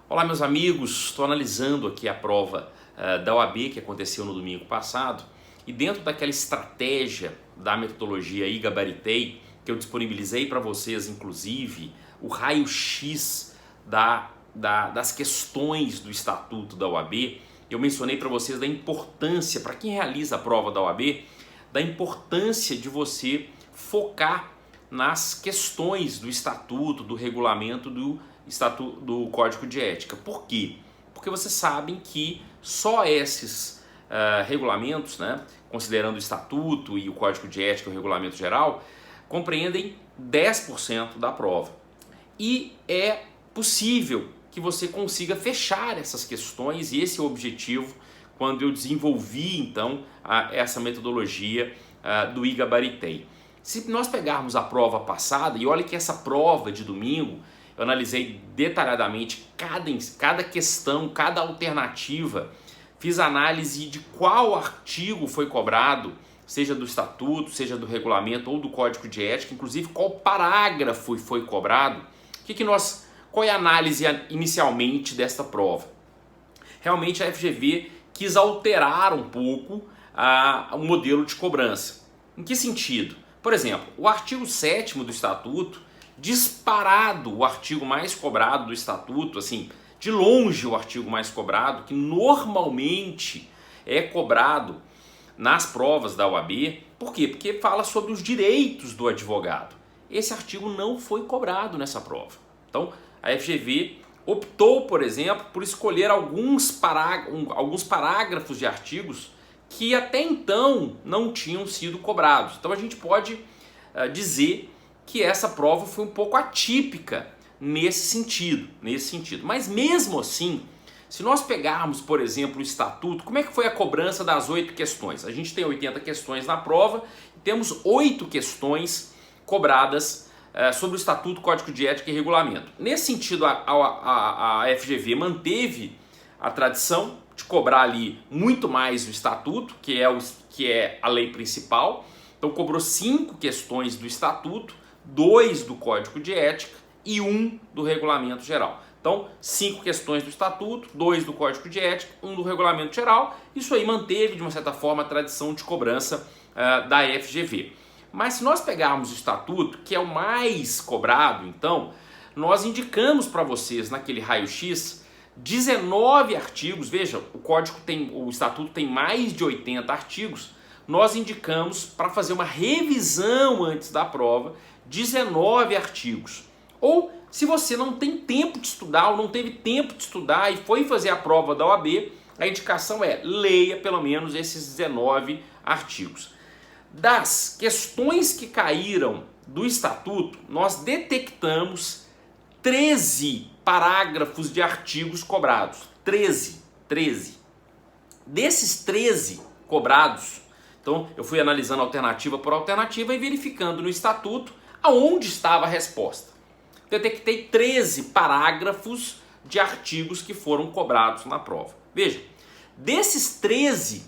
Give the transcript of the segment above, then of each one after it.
Olá, meus amigos, estou analisando aqui a prova da OAB que aconteceu no domingo passado e dentro daquela estratégia da metodologia iGabaritei, que eu disponibilizei para vocês, inclusive, o raio-x das questões do estatuto da OAB, eu mencionei para vocês da importância, para quem realiza a prova da OAB, da importância de você focar nas questões do estatuto, do regulamento, do Código de Ética. Por quê? Porque vocês sabem que só esses regulamentos, considerando o estatuto e o Código de Ética, o regulamento geral, compreendem 10% da prova. E é possível que você consiga fechar essas questões, e esse é o objetivo quando eu desenvolvi então essa metodologia do iGabaritei. Se nós pegarmos a prova passada, e olha que essa prova de domingo, eu analisei detalhadamente cada questão, cada alternativa, fiz análise de qual artigo foi cobrado, seja do estatuto, seja do regulamento ou do Código de Ética, inclusive qual parágrafo foi cobrado. Qual é a análise inicialmente desta prova? Realmente a FGV quis alterar um pouco o modelo de cobrança. Em que sentido? Por exemplo, o artigo 7º do estatuto, disparado o artigo mais cobrado do estatuto, assim, de longe o artigo mais cobrado, que normalmente é cobrado nas provas da OAB. Por quê? Porque fala sobre os direitos do advogado. Esse artigo não foi cobrado nessa prova. Então, a FGV optou, por exemplo, por escolher alguns parágrafos de artigos que até então não tinham sido cobrados. Então, a gente pode dizer que essa prova foi um pouco atípica nesse sentido. Mas mesmo assim, se nós pegarmos, por exemplo, o estatuto, como é que foi a cobrança das 8 questões? A gente tem 80 questões na prova e temos 8 questões cobradas sobre o estatuto, código de ética e regulamento. Nesse sentido, a FGV manteve a tradição de cobrar ali muito mais o estatuto, que é a lei principal. Então cobrou 5 questões do estatuto, 2 do Código de Ética e 1 do Regulamento Geral. Então, 5 questões do Estatuto, 2 do Código de Ética, 1 do Regulamento Geral. Isso aí manteve, de uma certa forma, a tradição de cobrança da FGV. Mas se nós pegarmos o Estatuto, que é o mais cobrado, então, nós indicamos para vocês, naquele raio-x, 19 artigos. Veja, o Estatuto tem mais de 80 artigos. Nós indicamos, para fazer uma revisão antes da prova, 19 artigos. Ou, se você não tem tempo de estudar ou não teve tempo de estudar e foi fazer a prova da OAB, a indicação é leia pelo menos esses 19 artigos. Das questões que caíram do estatuto, nós detectamos 13 parágrafos de artigos cobrados. 13. Desses 13 cobrados, então eu fui analisando alternativa por alternativa e verificando no estatuto aonde estava a resposta. Detectei 13 parágrafos de artigos que foram cobrados na prova. Veja, desses 13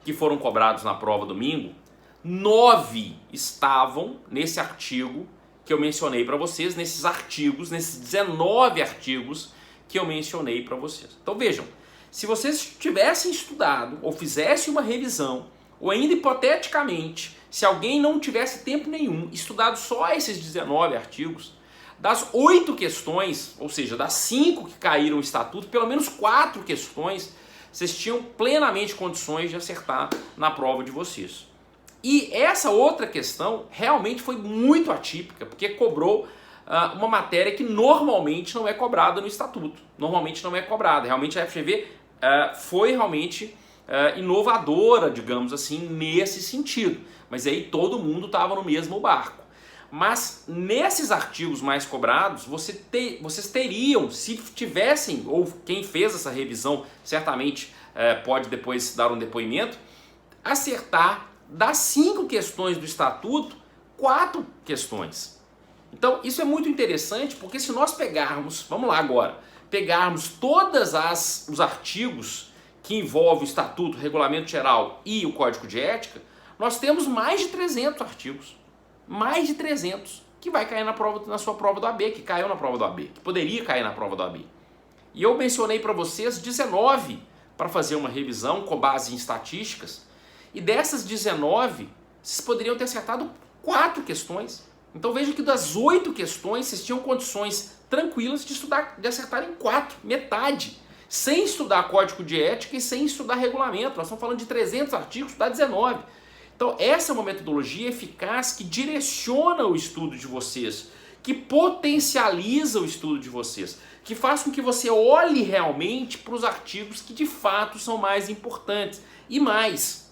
que foram cobrados na prova domingo, 9 estavam nesse artigo que eu mencionei para vocês, nesses 19 artigos que eu mencionei para vocês. Então vejam, se vocês tivessem estudado ou fizessem uma revisão, ou ainda hipoteticamente, se alguém não tivesse tempo nenhum, estudado só esses 19 artigos, das 8 questões, ou seja, das 5 que caíram no estatuto, pelo menos 4 questões, vocês tinham plenamente condições de acertar na prova de vocês. E essa outra questão realmente foi muito atípica, porque cobrou uma matéria que normalmente não é cobrada no estatuto. Normalmente não é cobrada. Realmente a FGV foi realmente inovadora, digamos assim, nesse sentido. Mas aí todo mundo estava no mesmo barco. Mas nesses artigos mais cobrados, vocês teriam, se tivessem, ou quem fez essa revisão certamente pode depois dar um depoimento, acertar das 5 questões do estatuto, 4 questões. Então isso é muito interessante, porque se nós pegarmos, vamos lá agora, pegarmos todos os artigos que envolvem o estatuto, o regulamento geral e o Código de Ética, nós temos mais de 300 artigos. Mais de 300 que vai cair na sua prova do AB, que caiu na prova do AB, que poderia cair na prova do AB. E eu mencionei para vocês 19 para fazer uma revisão com base em estatísticas. E dessas 19, vocês poderiam ter acertado 4 questões. Então veja que das 8 questões, vocês tinham condições tranquilas de acertar em 4, metade. Sem estudar código de ética e sem estudar regulamento. Nós estamos falando de 300 artigos, dá 19. Então essa é uma metodologia eficaz que direciona o estudo de vocês, que potencializa o estudo de vocês, que faz com que você olhe realmente para os artigos que de fato são mais importantes. E mais,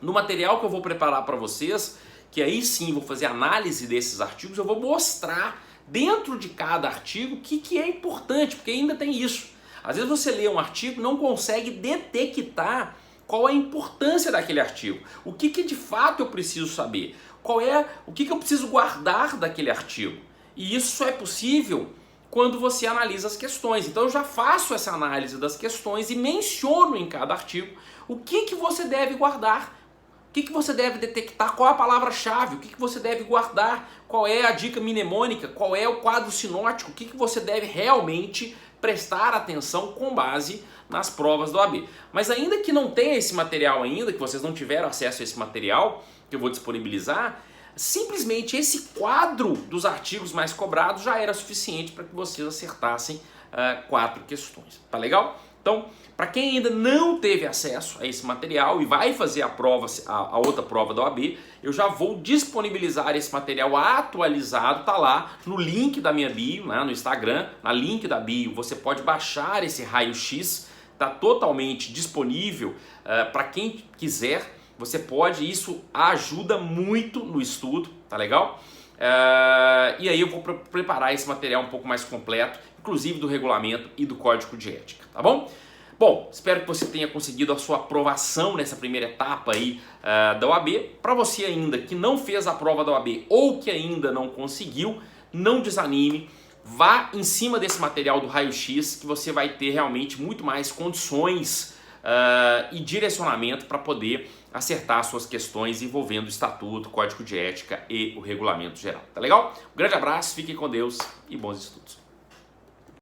no material que eu vou preparar para vocês, que aí sim vou fazer análise desses artigos, eu vou mostrar dentro de cada artigo o que é importante, porque ainda tem isso. Às vezes você lê um artigo e não consegue detectar qual é a importância daquele artigo. O que de fato eu preciso saber? O que eu preciso guardar daquele artigo? E isso só é possível quando você analisa as questões. Então eu já faço essa análise das questões e menciono em cada artigo o que você deve guardar, o que você deve detectar, qual é a palavra-chave, o que você deve guardar, qual é a dica mnemônica, qual é o quadro sinótico, o que você deve realmente prestar atenção com base nas provas da OAB. Mas ainda que não tenha esse material ainda, que vocês não tiveram acesso a esse material que eu vou disponibilizar, simplesmente esse quadro dos artigos mais cobrados já era suficiente para que vocês acertassem 4 questões. Tá legal? Então, para quem ainda não teve acesso a esse material e vai fazer a outra prova da OAB, eu já vou disponibilizar esse material atualizado, tá lá no link da minha bio, né, no Instagram, na link da bio, você pode baixar esse raio-x, tá totalmente disponível para quem quiser, você pode, isso ajuda muito no estudo, tá legal? E aí eu vou preparar esse material um pouco mais completo, inclusive do regulamento e do código de ética, tá bom? Bom, espero que você tenha conseguido a sua aprovação nessa primeira etapa aí da OAB. Para você ainda que não fez a prova da OAB ou que ainda não conseguiu, não desanime, vá em cima desse material do raio-x que você vai ter realmente muito mais condições e direcionamento para poder acertar suas questões envolvendo o Estatuto, Código de Ética e o Regulamento Geral. Tá legal? Um grande abraço, fiquem com Deus e bons estudos.